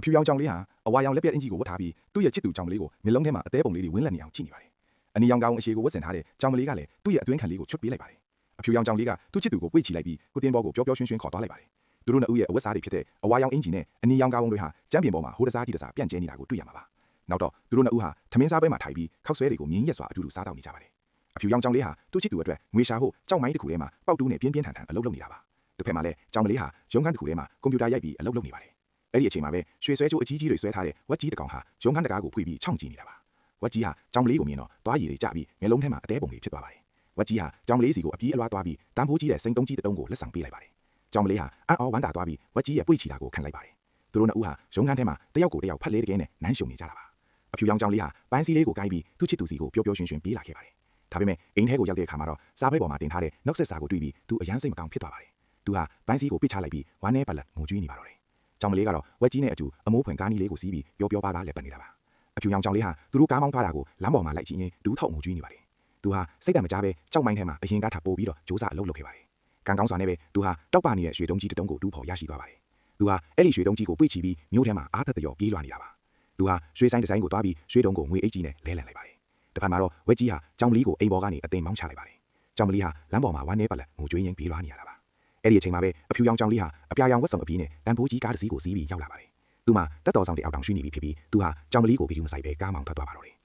အဖြူရောင်ကြောင်လေးဟာအဝါရောင်လက်ပြက်အင်ကြီးကိုဝတ်ထားပြီးသူ့ရဲ့ချစ်သူကြောင်မလေးကိုမျက်လုံးထဲမှာအသေးပုံလေးတွေဝင်းလက်နေအောင်ကြည့်နေပါတယ်။အနီရောင်ကောင်အရှိကိုဝတ်ဆင်ထားတဲ့ကြောင်မလေးကလည်းသူ့ရဲ့အတွင်းခံလေးကိုချွတ်ပေးလိုက်ပါတယ်။အဖြူရောင်ကြောင်လေးကသူ့ချစ်သူကိုပွေ့ချီလိုက်ပြီးကိုတင်ဘောကိုပျော်ပျော်ရွှင်ရွှင်ခေါ်သွားလိုက်ပါတယ်။သူတို့နှစ်ဦးရဲ့အဝတ်စားတွေဖြစ်တဲ့အဝါရောင်အင်ကြီးနဲ့အနီရောင်ကောင်တွေဟာကျမ်းပြင်ပေါ်မှာဟိုတစားတီတစားပြန့်ကျဲနေတာကိုတွေ့ရမှာပါ။နောက်တော့သူတို့နှစ်ဦးဟာထမင်းစားပွဲမှာထိုင်ပြီးခောက်ဆွဲတွေကိုမြင်းရက်စွာအတူတူစားတောက်နေကြပါတယ်။အဖြူရောင်ကြောင်လေးဟာသူ့ချစ်သူအတွက်ငွေရှာဖို့ကြောက်မိုင်းတစ်ခုထဲမှာပေါက်တူးနဲ့ပြင်းပြင်းထန်ထန်အလုပ်လုပ်နေတာပါ။တစ်ဖက်မှာလည်းကြောင်မလေးဟာရုံးခန်းတစ်ခုထဲမှာကွန်ပျူတာရိုက်ပြီးအလုပ်လုပ်နေပါတယ်။အဲ့ဒီအချိန်မှာပဲရွှေဆွဲကြိုးအကြီးကြီးတွေဆွဲထားတဲ့ဝက်ကြီးတစ်ကောင်ဟာရုံးခန်းတကားကိုဖွင့်ပြီးခြောက်ကြည့်နေတာပါ။ဝက်ကြီးဟာကြောင်မလေးကိုမြင်တော့သွားရည်တွေကျပြီးမျက်လုံးထဲမှာအသေးပုံတွေဖြစ်သွားပါတယ်။ဝက်ကြီးဟာကြောင်မလေးစီကိုအပြေးအလွှားသွားပြီးတန်ဖိုးကြီးတဲ့စိန်တုံးကြီးတစ်တုံးကိုလက်ဆောင်ပေးလိုက်ပါတယ်။ကြောင်မလေးဟာအံ့ဩဝမ်းသာသွားပြီးဝက်ကြီးရဲ့ပွေ့ချီတာကိုခံလိုက်ပါတယ်။သူတို့နှစ်ဦးဟာရုံးခန်းထဲမှာတယောက်ကိုတယောက်ဖက်လဲတကဲနဲ့နမ်းရှုံနေကြတာပါ။အဖြူရောင်ကြောင်လေးဟာပန်းစည်းလေးကိုကိုင်းပြီးသူ့ချစ်သူစီကိုပျော်ပျော်ရွှင်ရွှင်ပြေးလာခဲ့ပါတယ်။ဒါပေမဲ့အိမ်ထဲကိုရောက်တဲ့အခါမှာတော့စားပွဲပေါ်မှာတင်ထားတဲ့နှုတ်ဆက်စာကိုတွေ့ပြီးသူအယမ်းစိတ်မကောင်းဖြစ်သွားပါတယ်။သူဟာပန်းစည်းကိုပစ်ချလိုက်ပြီးဝမ်းနဲ့ပတ်လက်ငိုကြွေးနေပါတော့တယ်။ကြောင်မလေးကတော့ဝက်ကြီးနဲ့အတူအမိုးဖွင့်ကားနီးလေးကိုစီးပြီးပျော်ပျော်ပါပါလက်ပတ်နေတာပါ။အဖြူရောင်ကြောင်လေးဟာသူတို့ကားမောင်းထားတာကိုလမ်းပေါ်မှာလိုက်ကြည့်ရင်ဒူးထောက်ငိုကြွေးနေပါတယ်။သူဟာစိတ်တမကြပဲကြောက်မိုင်းထဲမှာအရင်ကထပ်ပို့ပြီးတော့ကြိုးစားအလုပ်လုပ်ခဲ့ပါတယ်။ကံကောင်းစွာနဲ့ပဲသူဟာတောက်ပါနေတဲ့ရွှေတုံးကြီးတစ်တုံးကိုတူးဖော်ရရှိသွားပါတယ်။သူဟာအဲ့ဒီရွှေတုံးကြီးကိုပွေ့ချီပြီးမြို့ထဲမှာအားသက်တရော်ပြေးလွှာနေတာပါ။သူဟာရွှေဆိုင်ဒီဇိုင်းကိုသွားပြီးရွှေတုံးကိုငွေအိတ်ကြီးနဲ့လဲလှန်လိုက်ပါတယ်။တစ်ဖက်မှာတော့ဝက်ကြီးဟာကြောင်မလီကိုအိမ်ပေါ်ကနေအသိမ်းမောင်းချလိုက်ပါတယ်။ကြောင်မလီဟာလမ်းပေါ်မှာဝမ်းနေပတ်လက်ငိုကြွေးရင်းပြေးလွှာနေရတာပါ။အဲ့ဒီအချိန်မှာပဲအဖြူရောင်ကြောင်လေးဟာအပြာရောင်ဝက်စုံအပီးနဲ့တန်ဖိုးကြီးကားတစ်စီးကိုစီးပြီးရောက်လာပါတယ်။သူမှတက်တော်ဆောင်တယောက်တောင်ရှိနေပြီဖြစ်ပြီးသူဟာကြောင်မလီကိုဗီဒီယိုမဆိုင်ပဲကားမောင်းထွက်သွားပါတော့တယ်